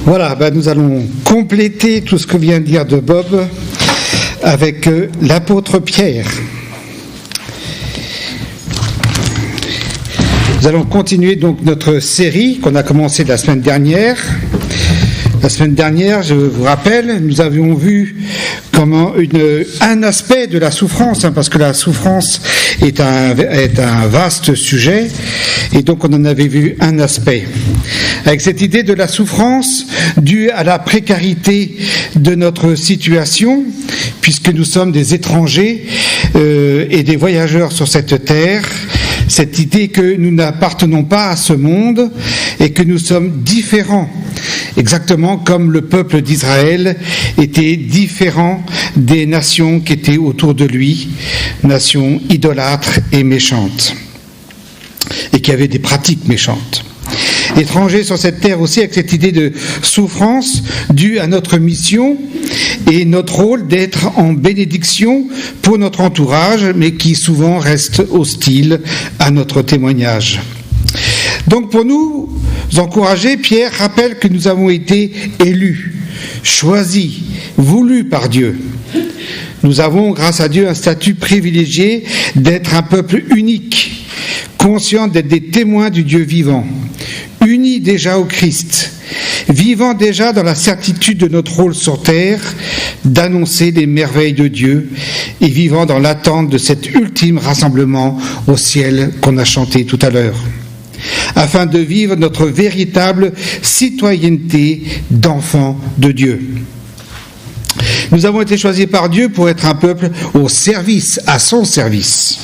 Voilà, nous allons compléter tout ce que vient de dire de Bob avec l'apôtre Pierre. Nous allons continuer donc notre série qu'on a commencé la semaine dernière. La semaine dernière, je vous rappelle, nous avions vu comment un aspect de la souffrance, parce que la souffrance est un vaste sujet, et donc on en avait vu un aspect. Avec cette idée de la souffrance due à la précarité de notre situation, puisque nous sommes des étrangers et des voyageurs sur cette terre, cette idée que nous n'appartenons pas à ce monde et que nous sommes différents, exactement comme le peuple d'Israël était différent des nations qui étaient autour de lui, nations idolâtres et méchantes, et qui avaient des pratiques méchantes. Étrangers sur cette terre aussi avec cette idée de souffrance due à notre mission et notre rôle d'être en bénédiction pour notre entourage, mais qui souvent reste hostile à notre témoignage. Donc pour nous encourager, Pierre rappelle que nous avons été élus, choisis, voulus par Dieu. Nous avons, grâce à Dieu, un statut privilégié d'être un peuple unique, conscient d'être des témoins du Dieu vivant, unis déjà au Christ, vivant déjà dans la certitude de notre rôle sur terre, d'annoncer les merveilles de Dieu et vivant dans l'attente de cet ultime rassemblement au ciel qu'on a chanté tout à l'heure, afin de vivre notre véritable citoyenneté d'enfants de Dieu. Nous avons été choisis par Dieu pour être un peuple au service, à son service.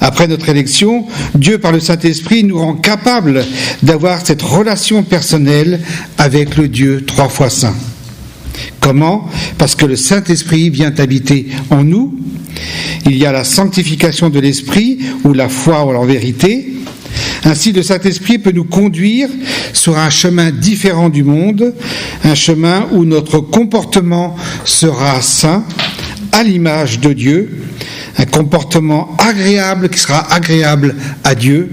Après notre élection, Dieu, par le Saint-Esprit, nous rend capables d'avoir cette relation personnelle avec le Dieu 3 fois saint. Comment ? Parce que le Saint-Esprit vient habiter en nous. Il y a la sanctification de l'Esprit, ou la foi en vérité. Ainsi, le Saint-Esprit peut nous conduire sur un chemin différent du monde, un chemin où notre comportement sera saint, à l'image de Dieu, un comportement agréable qui sera agréable à Dieu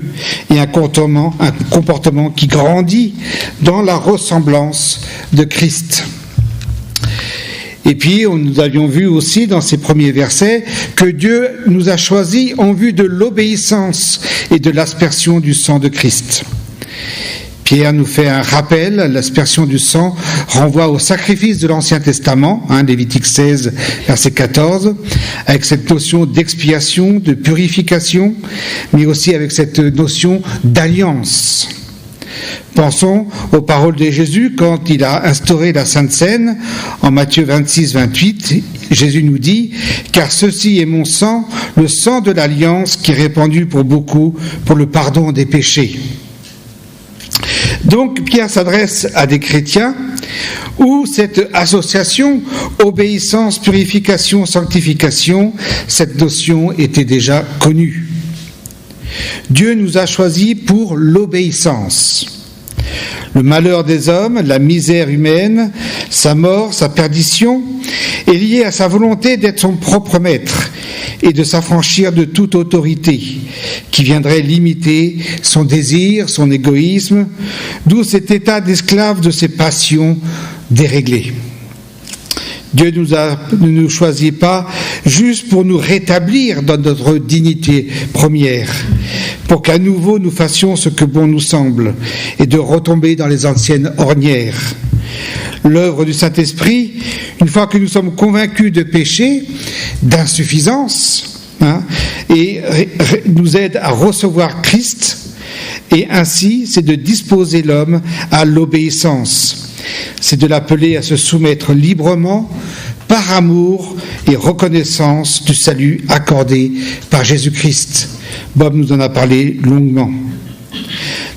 et un comportement qui grandit dans la ressemblance de Christ. Et puis, nous avions vu aussi dans ces premiers versets que Dieu nous a choisis en vue de l'obéissance et de l'aspersion du sang de Christ. Pierre nous fait un rappel, l'aspersion du sang renvoie au sacrifice de l'Ancien Testament, Lévitique 16, verset 14, avec cette notion d'expiation, de purification, mais aussi avec cette notion d'alliance. Pensons aux paroles de Jésus quand il a instauré la Sainte Seine, en Matthieu 26, 28, Jésus nous dit « Car ceci est mon sang, le sang de l'alliance qui est répandu pour beaucoup pour le pardon des péchés. » Donc Pierre s'adresse à des chrétiens où cette association obéissance, purification, sanctification, cette notion était déjà connue. Dieu nous a choisis pour l'obéissance. Le malheur des hommes, la misère humaine, sa mort, sa perdition est lié à sa volonté d'être son propre maître et de s'affranchir de toute autorité qui viendrait limiter son désir, son égoïsme, d'où cet état d'esclave de ses passions déréglées. Dieu ne nous choisit pas juste pour nous rétablir dans notre dignité première, pour qu'à nouveau nous fassions ce que bon nous semble et de retomber dans les anciennes ornières. L'œuvre du Saint-Esprit, une fois que nous sommes convaincus de péché, d'insuffisance, et nous aide à recevoir Christ, et ainsi c'est de disposer l'homme à l'obéissance. C'est de l'appeler à se soumettre librement, par amour et reconnaissance du salut accordé par Jésus-Christ. Bob nous en a parlé longuement.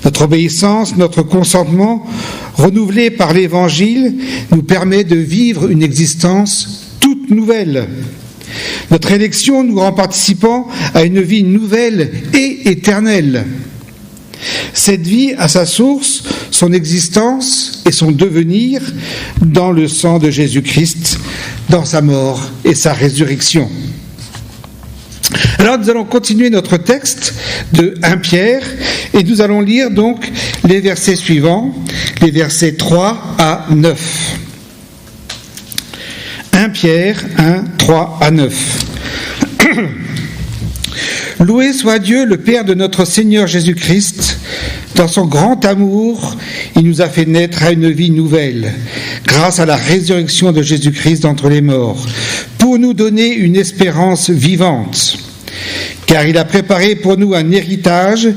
Notre obéissance, notre consentement, renouvelé par l'Évangile, nous permet de vivre une existence toute nouvelle. Notre élection nous rend participants à une vie nouvelle et éternelle. Cette vie a sa source, son existence et son devenir dans le sang de Jésus-Christ, dans sa mort et sa résurrection. Alors nous allons continuer notre texte de 1 Pierre et nous allons lire donc les versets suivants, les versets 3 à 9. 1 Pierre 1, 3 à 9. Loué soit Dieu, le Père de notre Seigneur Jésus-Christ. Dans son grand amour, il nous a fait naître à une vie nouvelle, grâce à la résurrection de Jésus-Christ d'entre les morts, pour nous donner une espérance vivante. Car il a préparé pour nous un héritage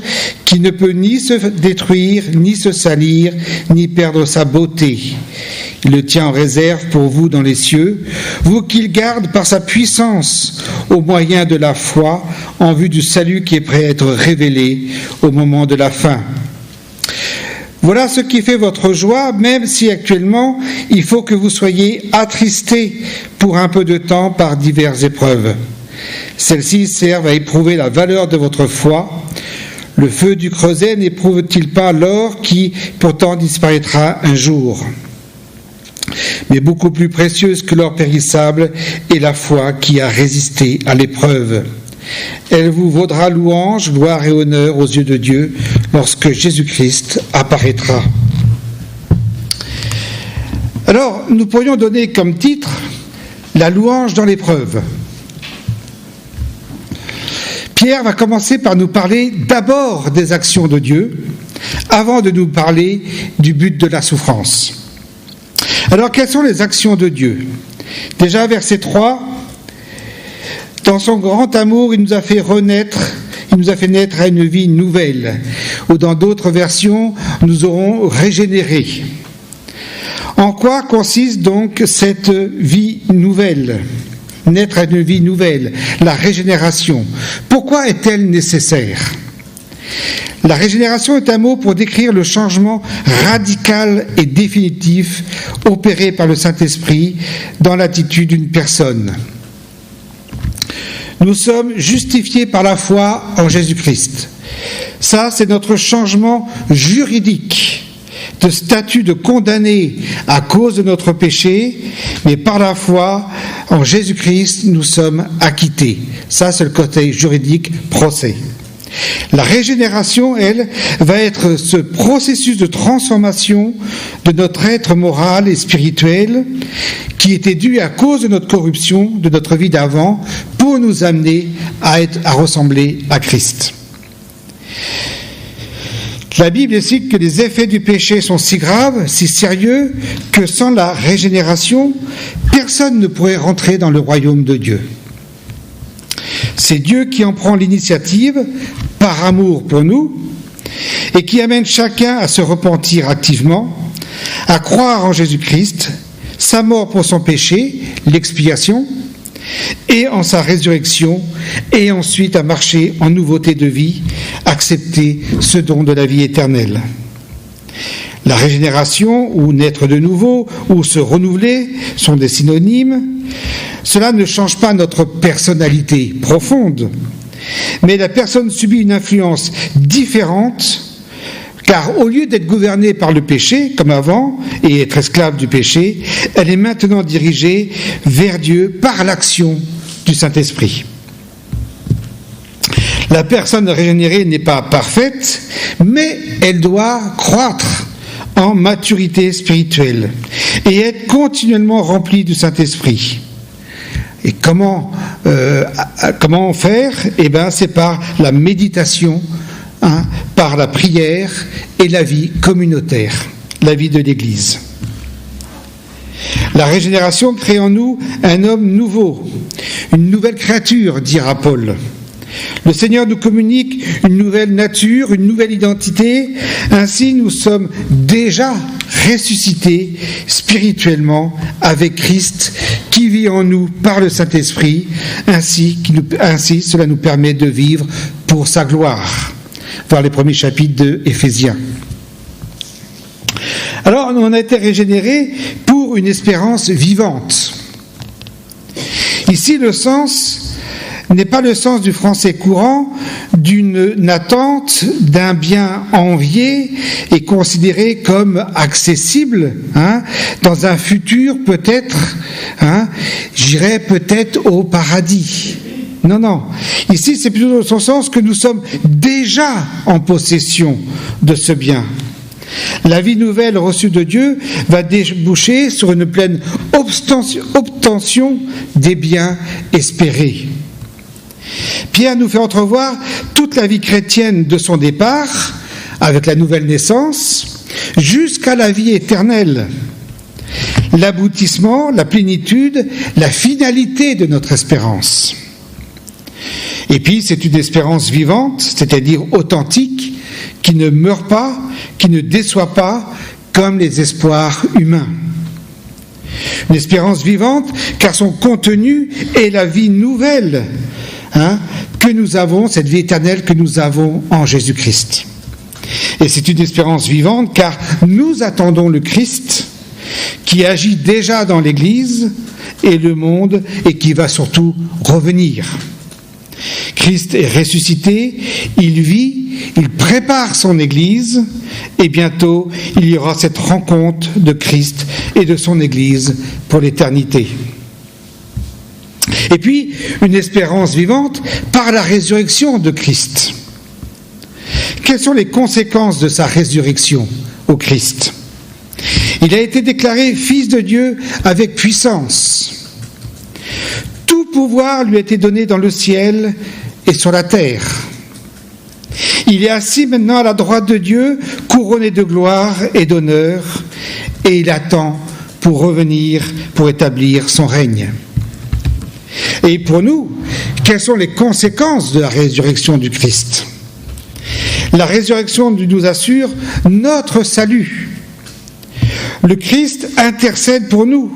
qui ne peut ni se détruire, ni se salir, ni perdre sa beauté. Il le tient en réserve pour vous dans les cieux, vous qu'il garde par sa puissance au moyen de la foi en vue du salut qui est prêt à être révélé au moment de la fin. Voilà ce qui fait votre joie, même si actuellement il faut que vous soyez attristés pour un peu de temps par diverses épreuves. Celles-ci servent à éprouver la valeur de votre foi. Le feu du creuset n'éprouve-t-il pas l'or qui pourtant disparaîtra un jour ? Mais beaucoup plus précieuse que l'or périssable est la foi qui a résisté à l'épreuve. Elle vous vaudra louange, gloire et honneur aux yeux de Dieu lorsque Jésus-Christ apparaîtra. Alors, nous pourrions donner comme titre « La louange dans l'épreuve ». Pierre va commencer par nous parler d'abord des actions de Dieu, avant de nous parler du but de la souffrance. Alors, quelles sont les actions de Dieu ? Déjà, verset 3, « Dans son grand amour, il nous a fait renaître, il nous a fait naître à une vie nouvelle. » Ou dans d'autres versions, nous aurons régénéré. En quoi consiste donc cette vie nouvelle ? Naître à une vie nouvelle, la régénération. Pourquoi est-elle nécessaire ? La régénération est un mot pour décrire le changement radical et définitif opéré par le Saint-Esprit dans l'attitude d'une personne. Nous sommes justifiés par la foi en Jésus-Christ. Ça, c'est notre changement juridique de statut de condamné à cause de notre péché, mais par la foi en Jésus-Christ, nous sommes acquittés. Ça, c'est le côté juridique, procès. La régénération, elle, va être ce processus de transformation de notre être moral et spirituel qui était dû à cause de notre corruption, de notre vie d'avant, pour nous amener à ressembler à Christ. La Bible explique que les effets du péché sont si graves, si sérieux, que sans la régénération, personne ne pourrait rentrer dans le royaume de Dieu. C'est Dieu qui en prend l'initiative, par amour pour nous, et qui amène chacun à se repentir activement, à croire en Jésus-Christ, sa mort pour son péché, l'expiation, et en sa résurrection, et ensuite à marcher en nouveauté de vie, accepter ce don de la vie éternelle. La régénération, ou naître de nouveau, ou se renouveler, sont des synonymes. Cela ne change pas notre personnalité profonde, mais la personne subit une influence différente, car au lieu d'être gouvernée par le péché, comme avant, et être esclave du péché, elle est maintenant dirigée vers Dieu par l'action du Saint-Esprit. La personne régénérée n'est pas parfaite, mais elle doit croître en maturité spirituelle et être continuellement remplie du Saint-Esprit. Et comment faire ? Eh bien, c'est par la méditation, par la prière et la vie communautaire, la vie de l'Église. La régénération crée en nous un homme nouveau, une nouvelle créature, dira Paul. Le Seigneur nous communique une nouvelle nature, une nouvelle identité. Ainsi, nous sommes déjà ressuscités spirituellement avec Christ qui vit en nous par le Saint-Esprit. Ainsi, cela nous permet de vivre pour sa gloire. Voir les premiers chapitres de Éphésiens. Alors, on a été régénérés pour une espérance vivante. Ici, le sens n'est pas le sens du français courant d'une attente d'un bien envié et considéré comme accessible dans un futur peut-être, j'irai peut-être au paradis. Non. Ici, c'est plutôt dans son sens que nous sommes déjà en possession de ce bien. La vie nouvelle reçue de Dieu va déboucher sur une pleine obtention des biens espérés. Pierre nous fait entrevoir toute la vie chrétienne de son départ, avec la nouvelle naissance, jusqu'à la vie éternelle. L'aboutissement, la plénitude, la finalité de notre espérance. Et puis, c'est une espérance vivante, c'est-à-dire authentique, qui ne meurt pas, qui ne déçoit pas, comme les espoirs humains. Une espérance vivante, car son contenu est la vie nouvelle que nous avons, cette vie éternelle que nous avons en Jésus-Christ. Et c'est une espérance vivante, car nous attendons le Christ, qui agit déjà dans l'Église et le monde, et qui va surtout revenir. Christ est ressuscité, il vit, il prépare son Église, et bientôt il y aura cette rencontre de Christ et de son Église pour l'éternité. Et puis, une espérance vivante par la résurrection de Christ. Quelles sont les conséquences de sa résurrection au Christ ? Il a été déclaré Fils de Dieu avec puissance. Tout pouvoir lui a été donné dans le ciel et sur la terre. Il est assis maintenant à la droite de Dieu, couronné de gloire et d'honneur, et il attend pour revenir, pour établir son règne. Et pour nous, quelles sont les conséquences de la résurrection du Christ ? La résurrection nous assure notre salut. Le Christ intercède pour nous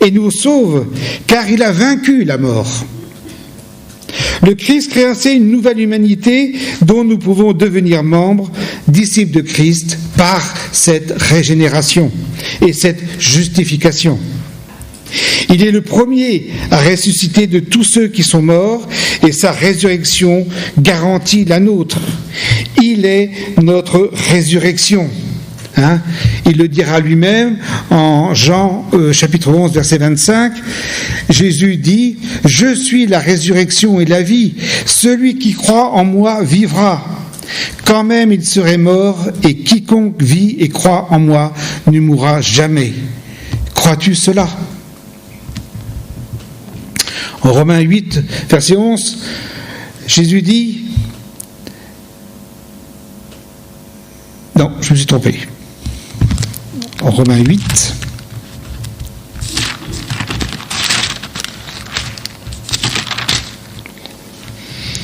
et nous sauve, car il a vaincu la mort. Le Christ crée ainsi une nouvelle humanité dont nous pouvons devenir membres, disciples de Christ, par cette régénération et cette justification. Il est le premier à ressusciter de tous ceux qui sont morts, et sa résurrection garantit la nôtre. Il est notre résurrection. Il le dira lui-même en Jean chapitre 11 verset 25. Jésus dit « Je suis la résurrection et la vie. Celui qui croit en moi vivra. Quand même il serait mort, et quiconque vit et croit en moi ne mourra jamais. » Crois-tu cela ? En Romains 8 verset 11, Jésus dit... Non, je me suis trompé. En Romains 8.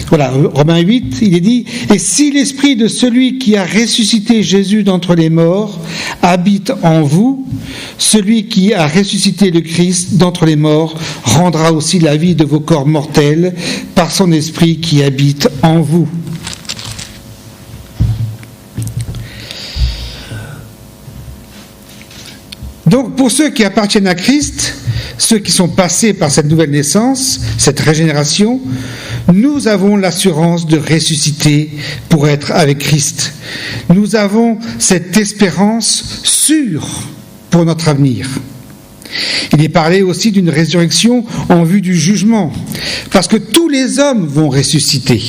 Voilà, Romains 8, il est dit « Et si l'esprit de celui qui a ressuscité Jésus d'entre les morts habite en vous, celui qui a ressuscité le Christ d'entre les morts rendra aussi la vie de vos corps mortels par son esprit qui habite en vous. » Donc, pour ceux qui appartiennent à Christ, ceux qui sont passés par cette nouvelle naissance, cette régénération, nous avons l'assurance de ressusciter pour être avec Christ. Nous avons cette espérance sûre pour notre avenir. Il est parlé aussi d'une résurrection en vue du jugement, parce que tous les hommes vont ressusciter.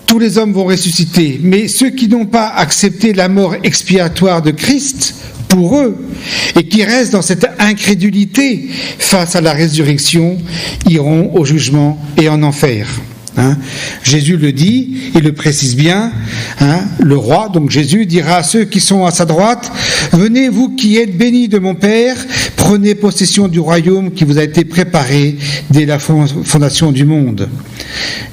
Tous les hommes vont ressusciter, mais ceux qui n'ont pas accepté la mort expiatoire de Christ pour eux et qui restent dans cette incrédulité face à la résurrection iront au jugement et en enfer. Jésus le dit, il le précise bien, le roi, donc Jésus, dira à ceux qui sont à sa droite, « Venez, vous qui êtes bénis de mon Père, prenez possession du royaume qui vous a été préparé dès la fondation du monde. »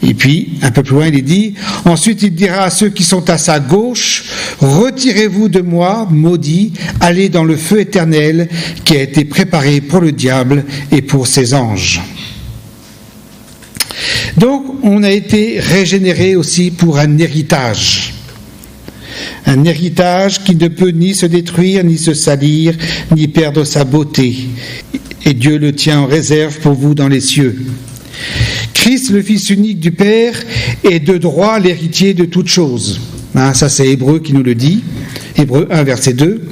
Et puis, un peu plus loin, il est dit, ensuite il dira à ceux qui sont à sa gauche, « Retirez-vous de moi, maudits, allez dans le feu éternel qui a été préparé pour le diable et pour ses anges. » Donc, on a été régénéré aussi pour un héritage. Un héritage qui ne peut ni se détruire, ni se salir, ni perdre sa beauté. Et Dieu le tient en réserve pour vous dans les cieux. Christ, le Fils unique du Père, est de droit l'héritier de toutes choses. Ça, c'est Hébreux qui nous le dit. Hébreux 1, verset 2.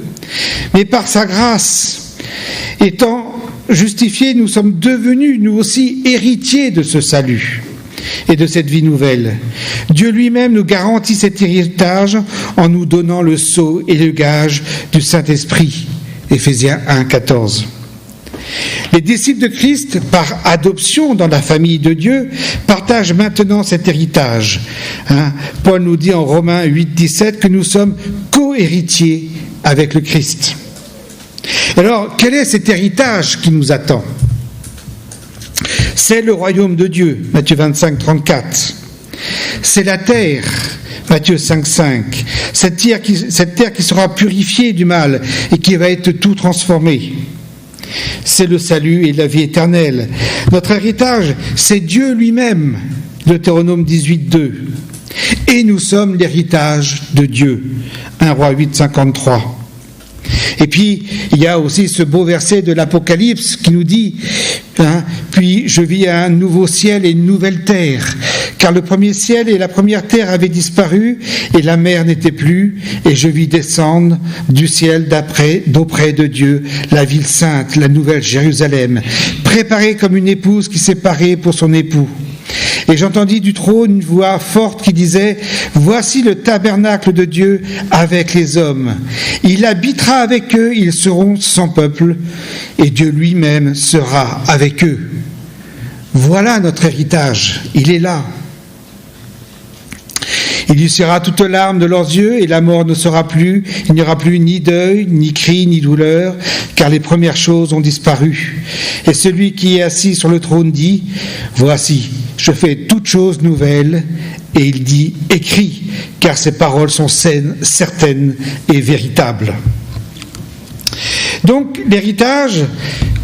Mais par sa grâce, étant justifiés, nous sommes devenus, nous aussi, héritiers de ce salut. et de cette vie nouvelle. Dieu lui-même nous garantit cet héritage en nous donnant le sceau et le gage du Saint-Esprit. Éphésiens 1, 14. Les disciples de Christ, par adoption dans la famille de Dieu, partagent maintenant cet héritage. Paul nous dit en Romains 8, 17 que nous sommes co-héritiers avec le Christ. Alors, quel est cet héritage qui nous attend ? C'est le royaume de Dieu, Matthieu 25, 34. C'est la terre, Matthieu 5, 5. Cette terre qui sera purifiée du mal et qui va être tout transformée. C'est le salut et la vie éternelle. Notre héritage, c'est Dieu lui-même, Deutéronome 18, 2. Et nous sommes l'héritage de Dieu, 1 Roi 8, 53. Et puis, il y a aussi ce beau verset de l'Apocalypse qui nous dit « Puis je vis un nouveau ciel et une nouvelle terre, car le premier ciel et la première terre avaient disparu, et la mer n'était plus, et je vis descendre du ciel d'auprès de Dieu la ville sainte, la nouvelle Jérusalem, préparée comme une épouse qui s'est parée pour son époux. » Et j'entendis du trône une voix forte qui disait « Voici le tabernacle de Dieu avec les hommes. Il habitera avec eux, ils seront son peuple, et Dieu lui-même sera avec eux. » Voilà notre héritage, il est là. Il y sera toute larme de leurs yeux et la mort ne sera plus. Il n'y aura plus ni deuil, ni cri, ni douleur, car les premières choses ont disparu. Et celui qui est assis sur le trône dit « Voici, je fais toutes choses nouvelles. » Et il dit « Écris, car ces paroles sont certaines et véritables. » Donc l'héritage,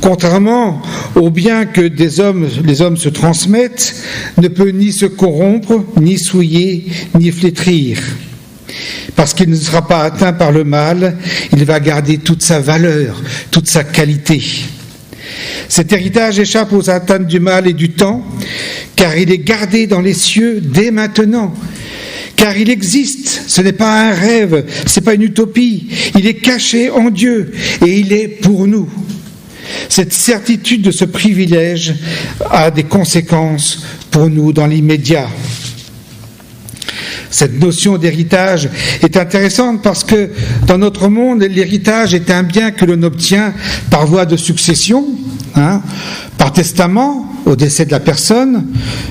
contrairement au bien que les hommes se transmettent, ne peut ni se corrompre, ni souiller, ni flétrir. Parce qu'il ne sera pas atteint par le mal, il va garder toute sa valeur, toute sa qualité. Cet héritage échappe aux atteintes du mal et du temps, car il est gardé dans les cieux dès maintenant. Car il existe, ce n'est pas un rêve, ce n'est pas une utopie, il est caché en Dieu et il est pour nous. Cette certitude de ce privilège a des conséquences pour nous dans l'immédiat. Cette notion d'héritage est intéressante parce que dans notre monde, l'héritage est un bien que l'on obtient par voie de succession, par testament, au décès de la personne,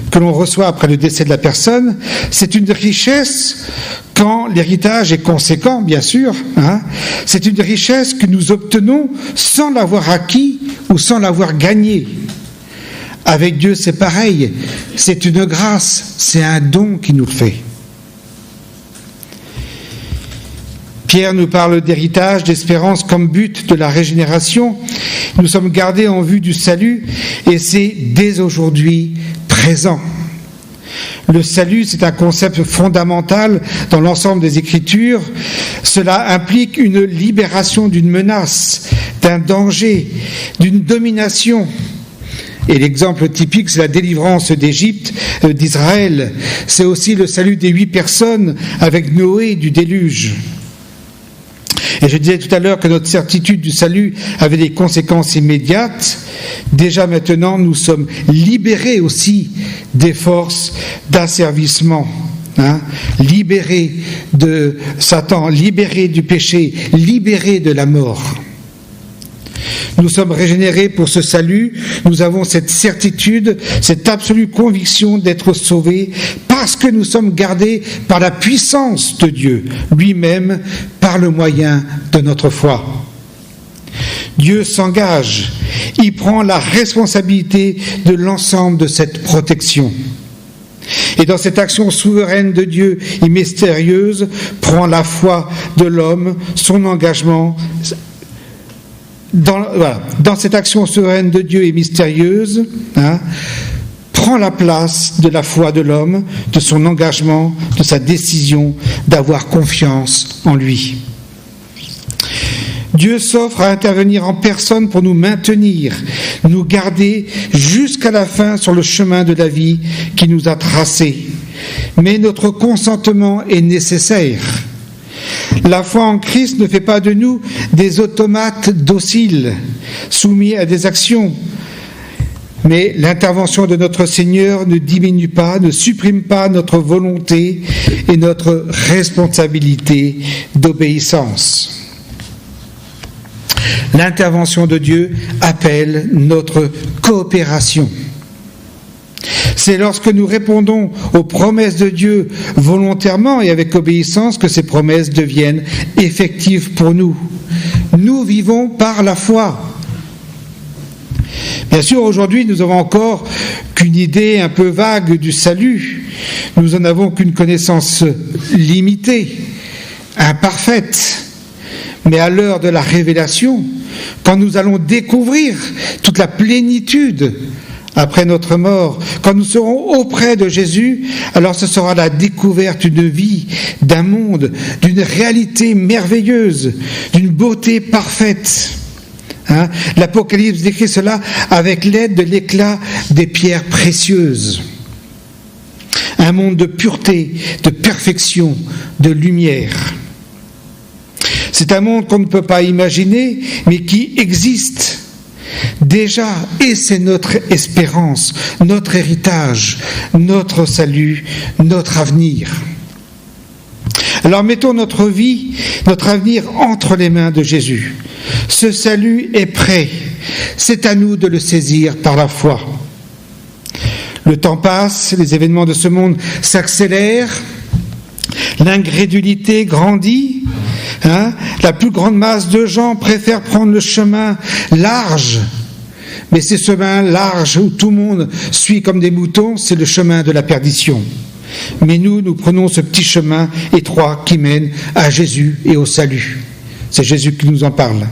que l'on reçoit après le décès de la personne. C'est une richesse quand l'héritage est conséquent, bien sûr. C'est une richesse que nous obtenons sans l'avoir acquis ou sans l'avoir gagné. Avec Dieu, c'est pareil. C'est une grâce, c'est un don qui nous le fait. Pierre nous parle d'héritage, d'espérance comme but de la régénération. Nous sommes gardés en vue du salut et c'est dès aujourd'hui présent. Le salut, c'est un concept fondamental dans l'ensemble des Écritures. Cela implique une libération d'une menace, d'un danger, d'une domination. Et l'exemple typique, c'est la délivrance d'Israël. C'est aussi le salut des 8 personnes avec Noé du déluge. Et je disais tout à l'heure que notre certitude du salut avait des conséquences immédiates. Déjà maintenant, nous sommes libérés aussi des forces d'asservissement. Libérés de Satan, libérés du péché, libérés de la mort. Nous sommes régénérés pour ce salut, nous avons cette certitude, cette absolue conviction d'être sauvés parce que nous sommes gardés par la puissance de Dieu lui-même par le moyen de notre foi. Dieu s'engage, il prend la responsabilité de l'ensemble de cette protection. Et dans cette action souveraine de Dieu et mystérieuse, prend la foi de l'homme, son engagement. Dans cette action souveraine de Dieu et mystérieuse, prend la place de la foi de l'homme, de son engagement, de sa décision d'avoir confiance en lui. Dieu s'offre à intervenir en personne pour nous maintenir, nous garder jusqu'à la fin sur le chemin de la vie qui nous a tracé. Mais notre consentement est nécessaire. La foi en Christ ne fait pas de nous des automates dociles, soumis à des actions. Mais l'intervention de notre Seigneur ne diminue pas, ne supprime pas notre volonté et notre responsabilité d'obéissance. L'intervention de Dieu appelle notre coopération. C'est lorsque nous répondons aux promesses de Dieu volontairement et avec obéissance que ces promesses deviennent effectives pour nous. Nous vivons par la foi. Bien sûr, aujourd'hui, nous n'avons encore qu'une idée un peu vague du salut. Nous n'en avons qu'une connaissance limitée, imparfaite. Mais à l'heure de la révélation, quand nous allons découvrir toute la plénitude après notre mort, quand nous serons auprès de Jésus, alors ce sera la découverte d'une vie, d'un monde, d'une réalité merveilleuse, d'une beauté parfaite. L'Apocalypse décrit cela avec l'aide de l'éclat des pierres précieuses. Un monde de pureté, de perfection, de lumière. C'est un monde qu'on ne peut pas imaginer, mais qui existe déjà, et c'est notre espérance, notre héritage, notre salut, notre avenir. Alors mettons notre vie, notre avenir entre les mains de Jésus. Ce salut est prêt, c'est à nous de le saisir par la foi. Le temps passe, les événements de ce monde s'accélèrent, l'incrédulité grandit, la plus grande masse de gens préfèrent prendre le chemin large, mais ces chemins larges où tout le monde suit comme des moutons, c'est le chemin de la perdition. Mais nous prenons ce petit chemin étroit qui mène à Jésus et au salut. C'est Jésus qui nous en parle.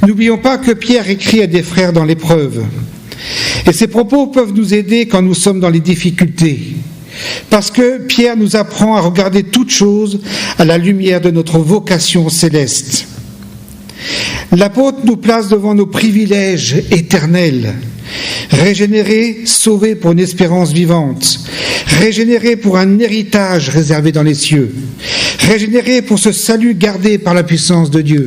N'oublions pas que Pierre écrit à des frères dans l'épreuve. Et ces propos peuvent nous aider quand nous sommes dans les difficultés. Parce que Pierre nous apprend à regarder toutes choses à la lumière de notre vocation céleste. L'apôtre nous place devant nos privilèges éternels. Régénérés, sauvés pour une espérance vivante. Régénérés pour un héritage réservé dans les cieux. Régénérés pour ce salut gardé par la puissance de Dieu.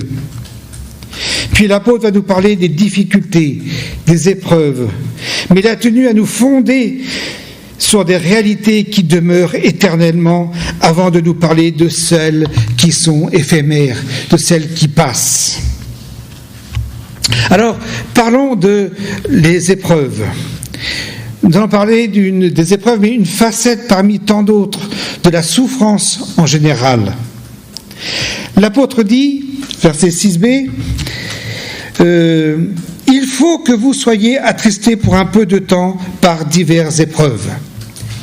Puis l'apôtre va nous parler des difficultés, des épreuves. Mais il a tenu à nous fonder sur des réalités qui demeurent éternellement avant de nous parler de celles qui sont éphémères, de celles qui passent. Alors, parlons des épreuves. Nous allons parler des épreuves, mais une facette parmi tant d'autres, de la souffrance en général. L'apôtre dit, verset 6b, il faut que vous soyez attristés pour un peu de temps par diverses épreuves.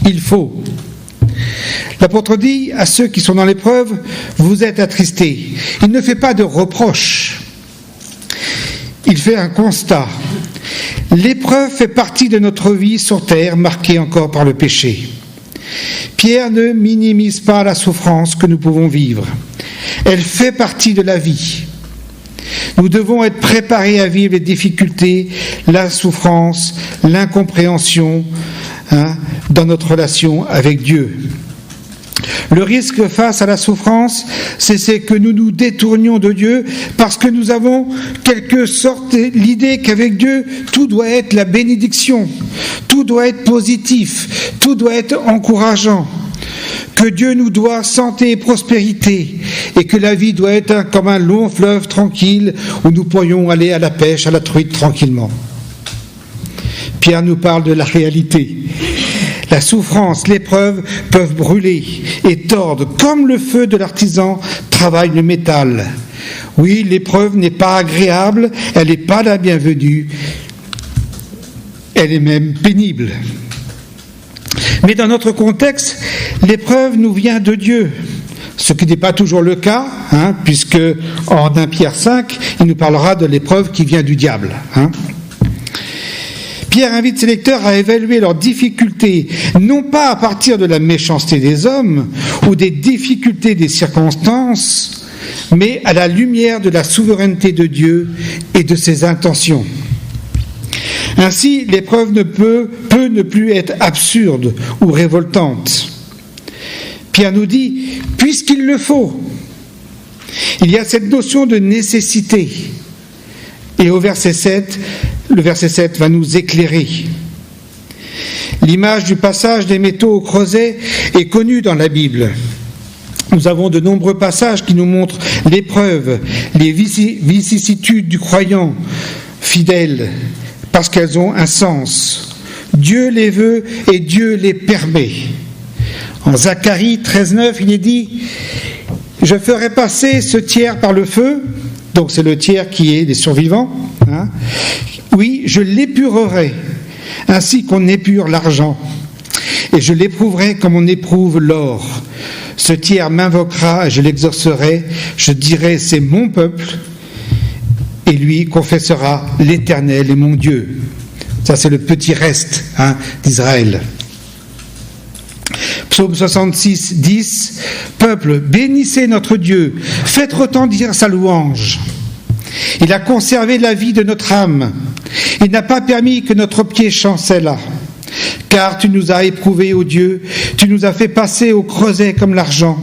Il faut. L'apôtre dit à ceux qui sont dans l'épreuve, vous êtes attristés. Il ne fait pas de reproches. Il fait un constat. L'épreuve fait partie de notre vie sur terre, marquée encore par le péché. Pierre ne minimise pas la souffrance que nous pouvons vivre. Elle fait partie de la vie. Nous devons être préparés à vivre les difficultés, la souffrance, l'incompréhension dans notre relation avec Dieu. Le risque face à la souffrance, c'est que nous nous détournions de Dieu parce que nous avons quelque sorte l'idée qu'avec Dieu, tout doit être la bénédiction, tout doit être positif, tout doit être encourageant, que Dieu nous doit santé et prospérité et que la vie doit être comme un long fleuve tranquille où nous pourrions aller à la pêche, à la truite tranquillement. Pierre nous parle de la réalité. La souffrance, l'épreuve peuvent brûler et tordre, comme le feu de l'artisan travaille le métal. Oui, l'épreuve n'est pas agréable, elle n'est pas la bienvenue, elle est même pénible. Mais dans notre contexte, l'épreuve nous vient de Dieu, ce qui n'est pas toujours le cas, puisque en 1 Pierre 5, il nous parlera de l'épreuve qui vient du diable. Pierre invite ses lecteurs à évaluer leurs difficultés, non pas à partir de la méchanceté des hommes ou des difficultés des circonstances, mais à la lumière de la souveraineté de Dieu et de ses intentions. Ainsi, l'épreuve peut ne plus être absurde ou révoltante. Pierre nous dit, puisqu'il le faut, il y a cette notion de nécessité. Et au verset 7, le verset 7 va nous éclairer. L'image du passage des métaux au creuset est connue dans la Bible. Nous avons de nombreux passages qui nous montrent l'épreuve, les vicissitudes du croyant fidèle, parce qu'elles ont un sens. Dieu les veut et Dieu les permet. En Zacharie 13,9, il est dit « Je ferai passer ce tiers par le feu », donc c'est le tiers qui est des survivants, hein. Oui, je l'épurerai, ainsi qu'on épure l'argent, et je l'éprouverai comme on éprouve l'or. Ce tiers m'invoquera et je l'exaucerai, je dirai c'est mon peuple, et lui confessera l'Éternel est mon Dieu. Ça c'est le petit reste d'Israël. Psaume 66, 10, peuple, bénissez notre Dieu, faites retentir sa louange. Il a conservé la vie de notre âme, il n'a pas permis que notre pied chancelle. Car tu nous as éprouvés, ô Dieu, tu nous as fait passer au creuset comme l'argent,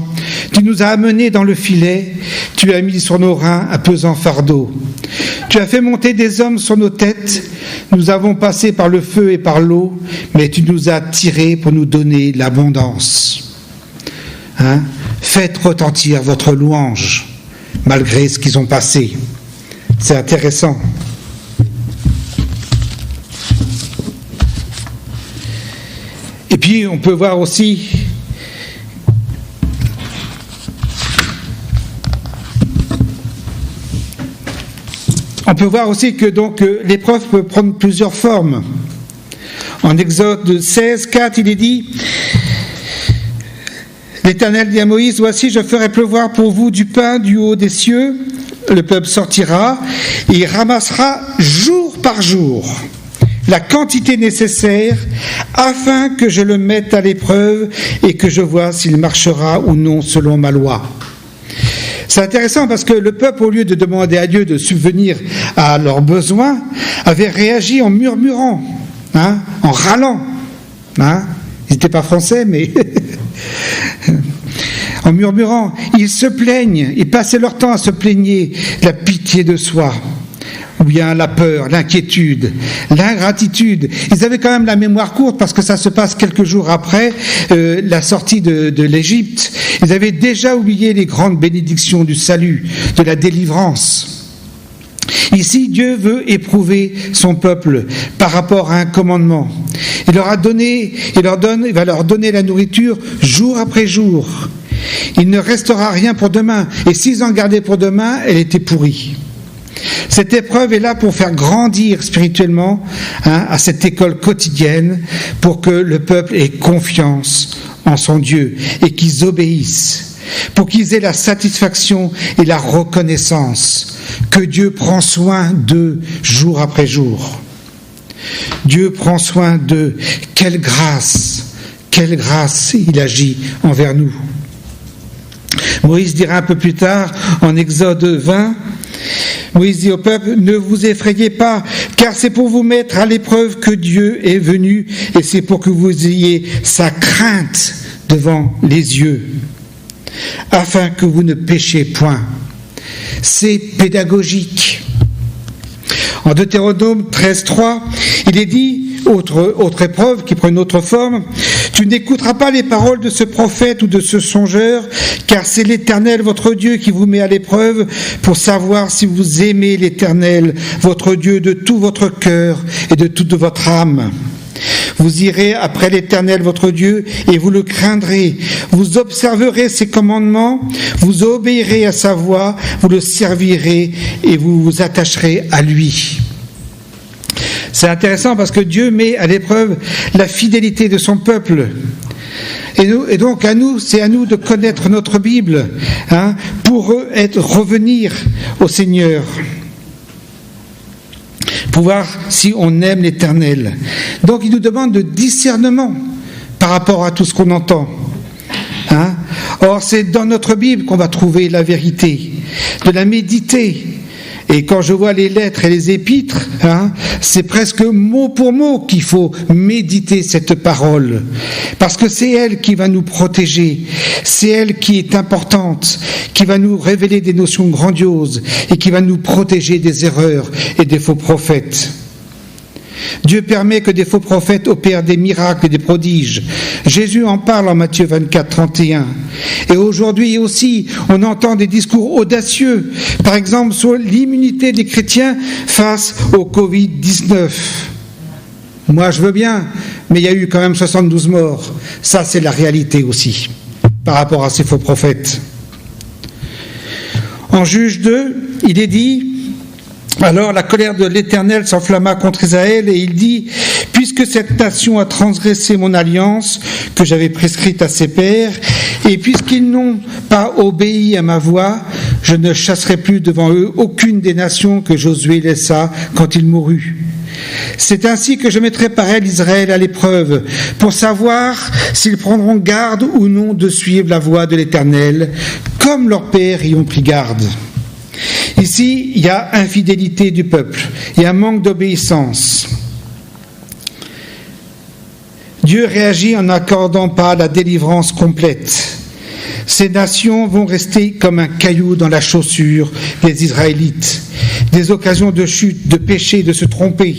tu nous as amenés dans le filet, tu as mis sur nos reins un pesant fardeau. Tu as fait monter des hommes sur nos têtes, nous avons passé par le feu et par l'eau, mais tu nous as tirés pour nous donner l'abondance. Faites retentir votre louange, malgré ce qu'ils ont passé. C'est intéressant. Et puis on peut voir aussi que donc l'épreuve peut prendre plusieurs formes. En Exode 16, 4, il est dit « L'Éternel dit à Moïse, voici, je ferai pleuvoir pour vous du pain du haut des cieux. Le peuple sortira et il ramassera jour par jour la quantité nécessaire afin que je le mette à l'épreuve et que je vois s'il marchera ou non selon ma loi. » C'est intéressant parce que le peuple, au lieu de demander à Dieu de subvenir à leurs besoins, avait réagi en murmurant, en râlant. Ils n'étaient pas français, mais en murmurant. Ils se plaignent, ils passaient leur temps à se plaigner de la pitié de soi, ou bien la peur, l'inquiétude, l'ingratitude. Ils avaient quand même la mémoire courte parce que ça se passe quelques jours après la sortie de l'Égypte. Ils avaient déjà oublié les grandes bénédictions du salut, de la délivrance. Ici, Dieu veut éprouver son peuple par rapport à un commandement. Il va leur donner la nourriture jour après jour. Il ne restera rien pour demain. Et s'ils en gardaient pour demain, elle était pourrie. Cette épreuve est là pour faire grandir spirituellement à cette école quotidienne, pour que le peuple ait confiance en son Dieu et qu'ils obéissent, pour qu'ils aient la satisfaction et la reconnaissance que Dieu prend soin d'eux jour après jour. Dieu prend soin d'eux. Quelle grâce il agit envers nous. Moïse dira un peu plus tard, en Exode 20, Moïse dit au peuple, ne vous effrayez pas, car c'est pour vous mettre à l'épreuve que Dieu est venu, et c'est pour que vous ayez sa crainte devant les yeux, afin que vous ne péchiez point. C'est pédagogique. En Deutéronome 13.3, il est dit, autre épreuve qui prend une autre forme, tu n'écouteras pas les paroles de ce prophète ou de ce songeur, car c'est l'Éternel votre Dieu qui vous met à l'épreuve pour savoir si vous aimez l'Éternel votre Dieu de tout votre cœur et de toute votre âme. Vous irez après l'Éternel votre Dieu et vous le craindrez. Vous observerez ses commandements, vous obéirez à sa voix, vous le servirez et vous vous attacherez à lui. C'est intéressant parce que Dieu met à l'épreuve la fidélité de son peuple. Et donc c'est à nous de connaître notre Bible pour revenir au Seigneur, pour voir si on aime l'Éternel. Donc il nous demande de discernement par rapport à tout ce qu'on entend. Or c'est dans notre Bible qu'on va trouver la vérité, de la méditer. Et quand je vois les lettres et les épîtres, c'est presque mot pour mot qu'il faut méditer cette parole. Parce que c'est elle qui va nous protéger, c'est elle qui est importante, qui va nous révéler des notions grandioses et qui va nous protéger des erreurs et des faux prophètes. Dieu permet que des faux prophètes opèrent des miracles et des prodiges. Jésus en parle en Matthieu 24, 31. Et aujourd'hui aussi, on entend des discours audacieux, par exemple sur l'immunité des chrétiens face au Covid-19. Moi, je veux bien, mais il y a eu quand même 72 morts. Ça, c'est la réalité aussi, par rapport à ces faux prophètes. En Juge 2, il est dit... Alors la colère de l'Éternel s'enflamma contre Israël et il dit « Puisque cette nation a transgressé mon alliance que j'avais prescrite à ses pères, et puisqu'ils n'ont pas obéi à ma voix, je ne chasserai plus devant eux aucune des nations que Josué laissa quand il mourut. C'est ainsi que je mettrai par elle Israël à l'épreuve, pour savoir s'ils prendront garde ou non de suivre la voie de l'Éternel, comme leurs pères y ont pris garde. » Ici, il y a infidélité du peuple, il y a un manque d'obéissance. Dieu réagit en n'accordant pas la délivrance complète. Ces nations vont rester comme un caillou dans la chaussure des Israélites, des occasions de chute, de péché, de se tromper.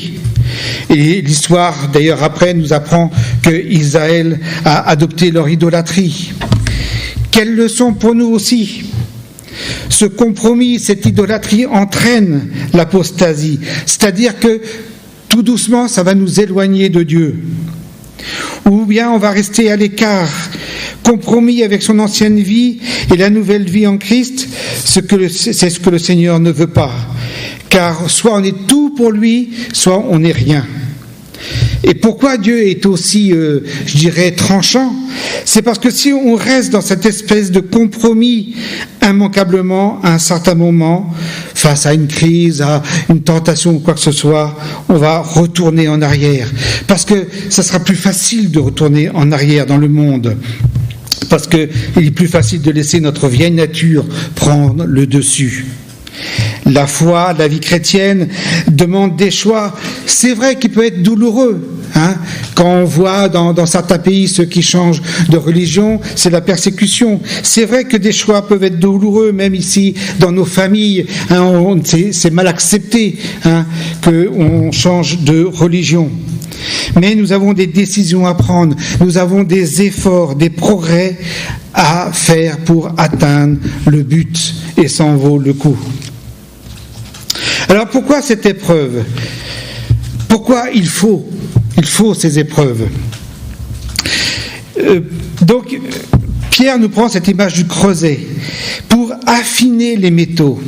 Et l'histoire, d'ailleurs, après, nous apprend que Israël a adopté leur idolâtrie. Quelle leçon pour nous aussi ? Ce compromis, cette idolâtrie entraîne l'apostasie, c'est-à-dire que tout doucement, ça va nous éloigner de Dieu. Ou bien on va rester à l'écart, compromis avec son ancienne vie et la nouvelle vie en Christ, c'est ce que le Seigneur ne veut pas. Car soit on est tout pour lui, soit on n'est rien. Et pourquoi Dieu est aussi, je dirais, tranchant ? C'est parce que si on reste dans cette espèce de compromis, immanquablement, à un certain moment, face à une crise, à une tentation ou quoi que ce soit, on va retourner en arrière. Parce que ça sera plus facile de retourner en arrière dans le monde. Parce qu'il est plus facile de laisser notre vieille nature prendre le dessus. La foi, la vie chrétienne demande des choix. C'est vrai qu'il peut être douloureux. Quand on voit dans certains pays ceux qui changent de religion, c'est la persécution. C'est vrai que des choix peuvent être douloureux, même ici dans nos familles. C'est mal accepté qu'on change de religion. Mais nous avons des décisions à prendre, nous avons des efforts, des progrès à faire pour atteindre le but, et ça en vaut le coup. Alors pourquoi cette épreuve ? Pourquoi il faut ces épreuves ? Donc Pierre nous prend cette image du creuset pour affiner les métaux.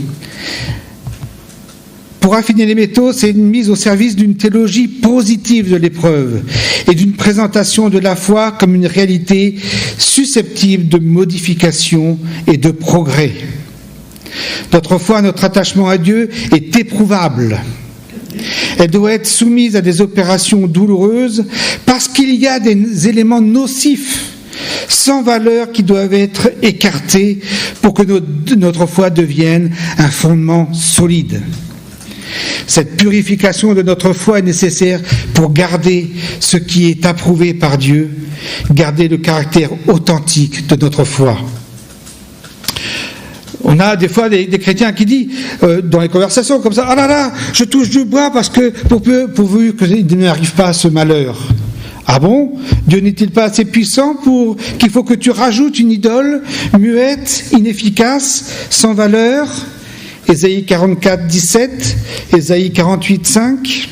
Pour affiner les métaux, c'est une mise au service d'une théologie positive de l'épreuve et d'une présentation de la foi comme une réalité susceptible de modification et de progrès. Notre foi, notre attachement à Dieu est éprouvable. Elle doit être soumise à des opérations douloureuses parce qu'il y a des éléments nocifs, sans valeur, qui doivent être écartés pour que notre foi devienne un fondement solide. Cette purification de notre foi est nécessaire pour garder ce qui est approuvé par Dieu, garder le caractère authentique de notre foi. On a des fois des chrétiens qui disent, dans les conversations comme ça, « Ah là là, je touche du bois parce que pourvu qu'il n'arrive pas à ce malheur. » Ah bon ? Dieu n'est-il pas assez puissant pour qu'il faut que tu rajoutes une idole muette, inefficace, sans valeur ? Ésaïe 44, 17, Ésaïe 48, 5.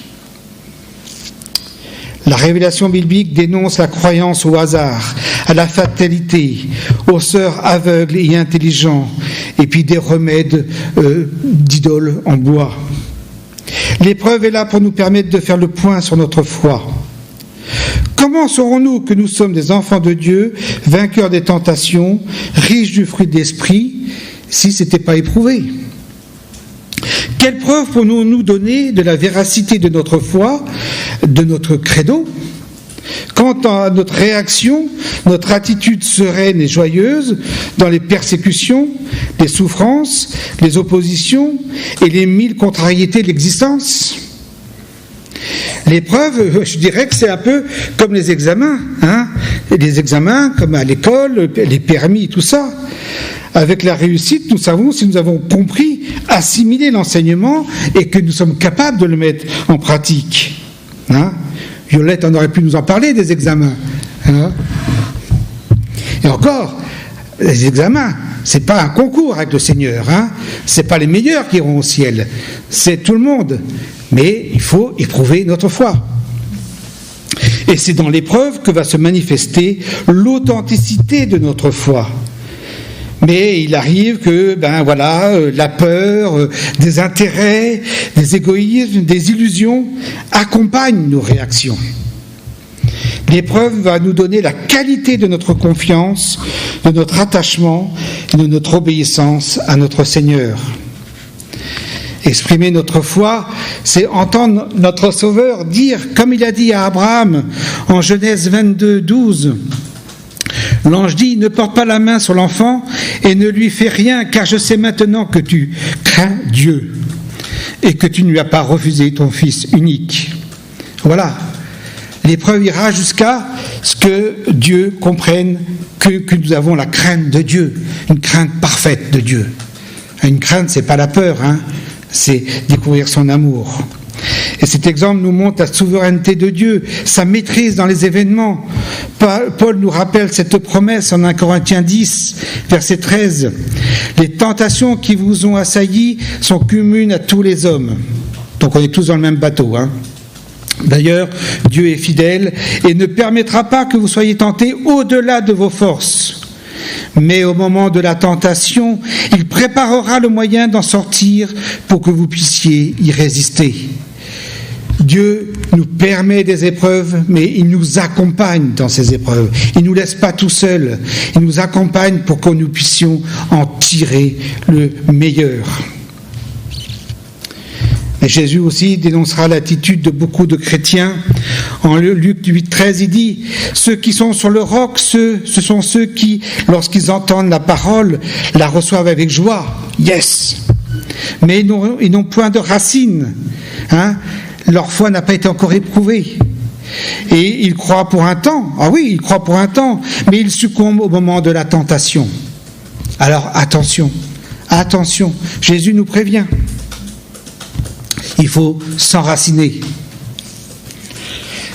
La révélation biblique dénonce la croyance au hasard, à la fatalité, aux sœurs aveugles et intelligents, et puis des remèdes d'idoles en bois. L'épreuve est là pour nous permettre de faire le point sur notre foi. Comment saurons-nous que nous sommes des enfants de Dieu, vainqueurs des tentations, riches du fruit de l'esprit, si ce n'était pas éprouvé ? Quelle preuve pourrions-nous donner de la véracité de notre foi, de notre credo ? Quant à notre réaction, notre attitude sereine et joyeuse dans les persécutions, les souffrances, les oppositions et les 1000 contrariétés de l'existence ? L'épreuve, je dirais que c'est un peu comme les examens, Les examens, comme à l'école, les permis, tout ça. Avec la réussite, nous savons si nous avons compris, assimilé l'enseignement et que nous sommes capables de le mettre en pratique. Violette en aurait pu nous en parler des examens. Et encore, les examens, c'est pas un concours avec le Seigneur. C'est pas les meilleurs qui iront au ciel. C'est tout le monde. Mais il faut éprouver notre foi. Et c'est dans l'épreuve que va se manifester l'authenticité de notre foi. Mais il arrive que, la peur, des intérêts, des égoïsmes, des illusions accompagnent nos réactions. L'épreuve va nous donner la qualité de notre confiance, de notre attachement et de notre obéissance à notre Seigneur. Exprimer notre foi, c'est entendre notre Sauveur dire, comme il a dit à Abraham en Genèse 22, 12, l'ange dit, ne porte pas la main sur l'enfant et ne lui fais rien, car je sais maintenant que tu crains Dieu et que tu ne lui as pas refusé ton fils unique. Voilà. L'épreuve ira jusqu'à ce que Dieu comprenne que nous avons la crainte de Dieu, une crainte parfaite de Dieu. Une crainte, c'est pas la peur, c'est découvrir son amour. Et cet exemple nous montre la souveraineté de Dieu, sa maîtrise dans les événements. Paul nous rappelle cette promesse en 1 Corinthiens 10, verset 13. Les tentations qui vous ont assaillis sont communes à tous les hommes. Donc on est tous dans le même bateau. D'ailleurs, Dieu est fidèle et ne permettra pas que vous soyez tentés au-delà de vos forces. Mais au moment de la tentation, il préparera le moyen d'en sortir pour que vous puissiez y résister. Dieu nous permet des épreuves, mais il nous accompagne dans ces épreuves. Il ne nous laisse pas tout seuls. Il nous accompagne pour que nous puissions en tirer le meilleur. Et Jésus aussi dénoncera l'attitude de beaucoup de chrétiens. En Luc 8,13, il dit « Ceux qui sont sur le roc, ce sont ceux qui, lorsqu'ils entendent la parole, la reçoivent avec joie. Yes ! Mais ils n'ont point de racines. Leur foi n'a pas été encore éprouvée. Et ils croient pour un temps. Ah oui, ils croient pour un temps. Mais ils succombent au moment de la tentation. Alors attention, attention. Jésus nous prévient. Il faut s'enraciner.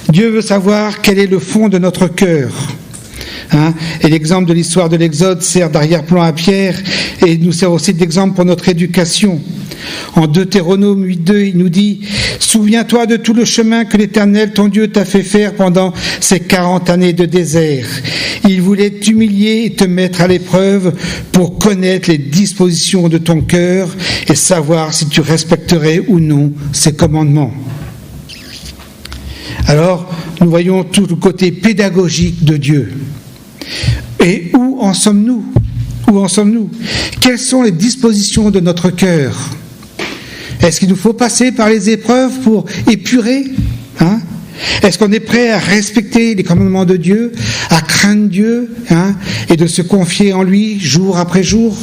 Dieu veut savoir quel est le fond de notre cœur. Et l'exemple de l'histoire de l'Exode sert d'arrière-plan à Pierre et nous sert aussi d'exemple pour notre éducation. En Deutéronome 8.2, il nous dit « Souviens-toi de tout le chemin que l'Éternel, ton Dieu, t'a fait faire pendant ces 40 années de désert. Il voulait t'humilier et te mettre à l'épreuve pour connaître les dispositions de ton cœur et savoir si tu respecterais ou non ses commandements. » Alors, nous voyons tout le côté pédagogique de Dieu. Et où en sommes-nous ? Où en sommes-nous ? Quelles sont les dispositions de notre cœur ? Est-ce qu'il nous faut passer par les épreuves pour épurer ? Est-ce qu'on est prêt à respecter les commandements de Dieu, à craindre Dieu, et de se confier en lui jour après jour,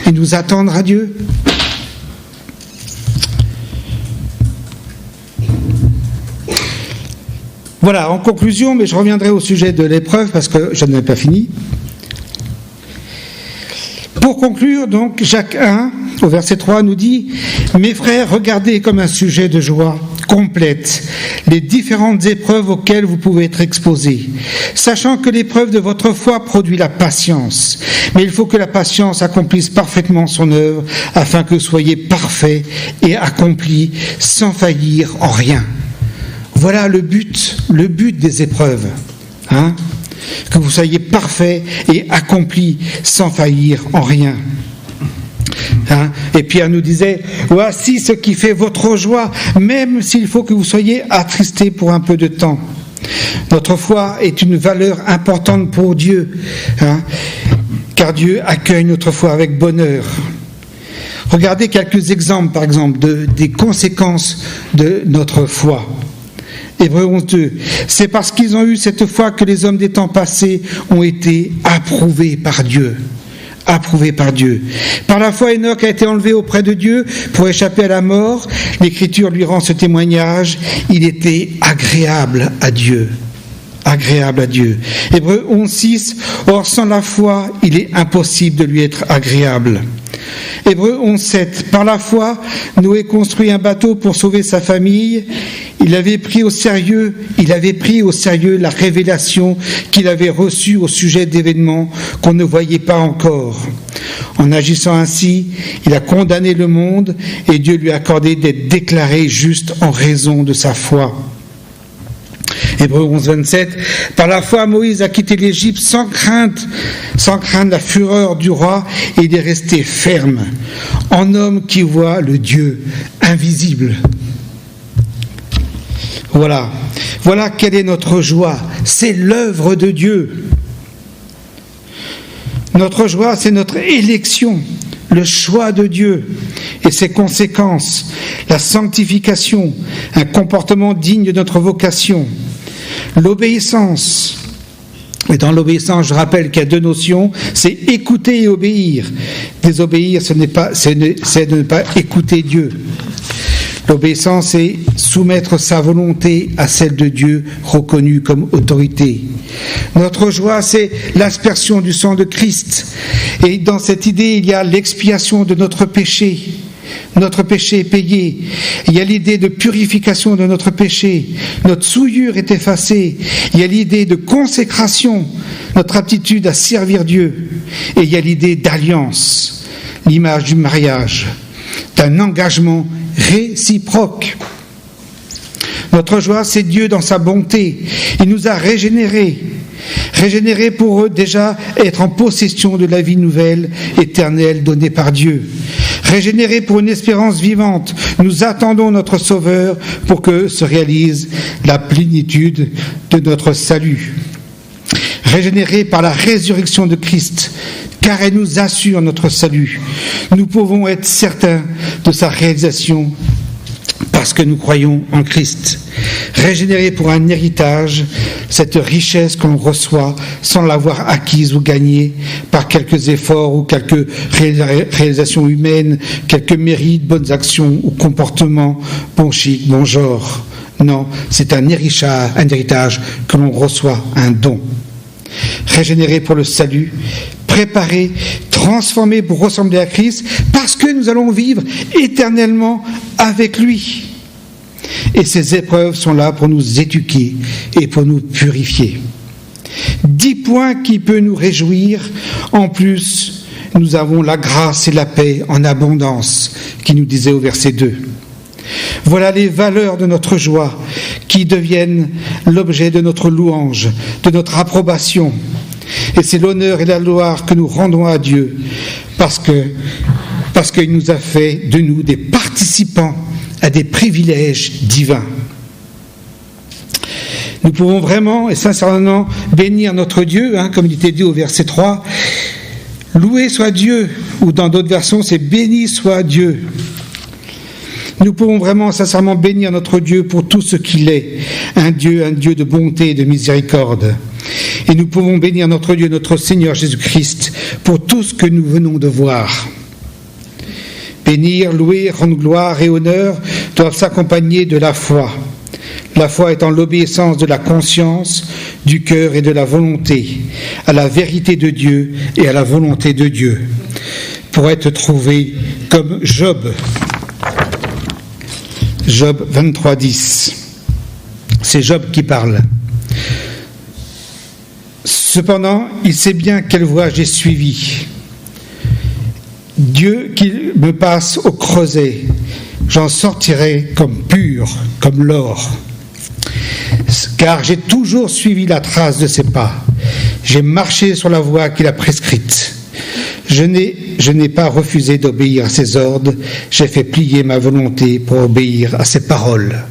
et nous attendre à Dieu ? Voilà, en conclusion, mais je reviendrai au sujet de l'épreuve parce que je n'ai pas fini. Pour conclure, donc, Jacques 1, au verset 3, nous dit « Mes frères, regardez comme un sujet de joie complète les différentes épreuves auxquelles vous pouvez être exposés, sachant que l'épreuve de votre foi produit la patience. Mais il faut que la patience accomplisse parfaitement son œuvre, afin que vous soyez parfaits et accomplis, sans faillir en rien. » Voilà le but des épreuves. Que vous soyez parfaits et accomplis sans faillir en rien. Et Pierre nous disait, voici ce qui fait votre joie, même s'il faut que vous soyez attristés pour un peu de temps. Notre foi est une valeur importante pour Dieu, car Dieu accueille notre foi avec bonheur. Regardez quelques exemples, par exemple, des conséquences de notre foi. Hébreux 11.2, c'est parce qu'ils ont eu cette foi que les hommes des temps passés ont été approuvés par Dieu. Approuvés par Dieu. Par la foi, Enoch a été enlevé auprès de Dieu pour échapper à la mort. L'Écriture lui rend ce témoignage. Il était agréable à Dieu. Agréable à Dieu. Hébreux 11.6, or sans la foi, il est impossible de lui être agréable. Hébreux 11.7, par la foi, Noé construit un bateau pour sauver sa famille. Il avait pris au sérieux la révélation qu'il avait reçue au sujet d'événements qu'on ne voyait pas encore. En agissant ainsi, il a condamné le monde et Dieu lui a accordé d'être déclaré juste en raison de sa foi. Hébreux 11, 27, par la foi, Moïse a quitté l'Égypte sans craindre la fureur du roi, et il est resté ferme, en homme qui voit le Dieu invisible. Voilà quelle est notre joie, c'est l'œuvre de Dieu. Notre joie, c'est notre élection, le choix de Dieu et ses conséquences, la sanctification, un comportement digne de notre vocation. L'obéissance. Et dans l'obéissance, je rappelle qu'il y a deux notions, c'est écouter et obéir. Désobéir, c'est de ne pas écouter Dieu. L'obéissance, c'est soumettre sa volonté à celle de Dieu, reconnue comme autorité. Notre joie, c'est l'aspersion du sang de Christ. Et dans cette idée, il y a l'expiation de notre péché. Notre péché est payé. Il y a l'idée de purification de notre péché. Notre souillure est effacée. Il y a l'idée de consécration, notre aptitude à servir Dieu. Et il y a l'idée d'alliance, l'image du mariage, d'un engagement réciproque. Notre joie, c'est Dieu dans sa bonté. Il nous a régénérés pour eux déjà être en possession de la vie nouvelle, éternelle, donnée par Dieu. Régénérés pour une espérance vivante, nous attendons notre Sauveur pour que se réalise la plénitude de notre salut. Régénérés par la résurrection de Christ, car elle nous assure notre salut. Nous pouvons être certains de sa réalisation parce que nous croyons en Christ. Régénérés pour un héritage, cette richesse qu'on reçoit sans l'avoir acquise ou gagnée par quelques efforts ou quelques réalisations humaines, quelques mérites, bonnes actions ou comportements, bon chic, bon genre. Non, c'est un héritage que l'on reçoit, un don. Régénérés pour le salut, préparés, transformés pour ressembler à Christ, parce que nous allons vivre éternellement avec lui. Et ces épreuves sont là pour nous éduquer et pour nous purifier. 10 points qui peuvent nous réjouir. En plus, nous avons la grâce et la paix en abondance, qui nous disait au verset 2. Voilà les valeurs de notre joie qui deviennent l'objet de notre louange, de notre approbation. Et c'est l'honneur et la gloire que nous rendons à Dieu parce qu'il nous a fait de nous des participants à des privilèges divins. Nous pouvons vraiment et sincèrement bénir notre Dieu, comme il était dit au verset 3. Loué soit Dieu, ou dans d'autres versions, c'est béni soit Dieu. Nous pouvons vraiment sincèrement bénir notre Dieu pour tout ce qu'il est, un Dieu de bonté et de miséricorde. Et nous pouvons bénir notre Dieu, notre Seigneur Jésus-Christ, pour tout ce que nous venons de voir. Bénir, louer, rendre gloire et honneur doivent s'accompagner de la foi. La foi étant l'obéissance de la conscience, du cœur et de la volonté, à la vérité de Dieu et à la volonté de Dieu, pour être trouvé comme Job. Job 23, 10. C'est Job qui parle. Cependant, il sait bien quelle voie j'ai suivie. Dieu qu'il me passe au creuset, j'en sortirai comme pur, comme l'or. Car j'ai toujours suivi la trace de ses pas. J'ai marché sur la voie qu'il a prescrite. Je n'ai pas refusé d'obéir à ses ordres. J'ai fait plier ma volonté pour obéir à ses paroles.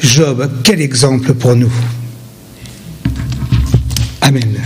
Job, quel exemple pour nous. Amen.